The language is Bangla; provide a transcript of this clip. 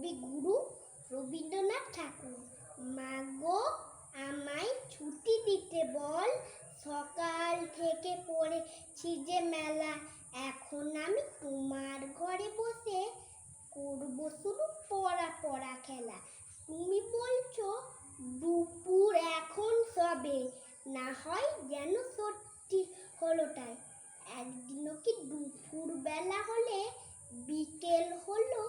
কবিগুরু রবীন্দ্রনাথ ঠাকুর। মাগো আমায় ছুটি দিতে বল, সকাল থেকে পড়েছি যে মেলা। এখন আমি তোমার ঘরে বসে করব শুধু পড়া খেলা। তুমি বলছো দুপুর এখন সবে, না হয় যেন সত্যি হলো তাই। একদিনও কি দুপুর বেলা হলে বিকেল হলো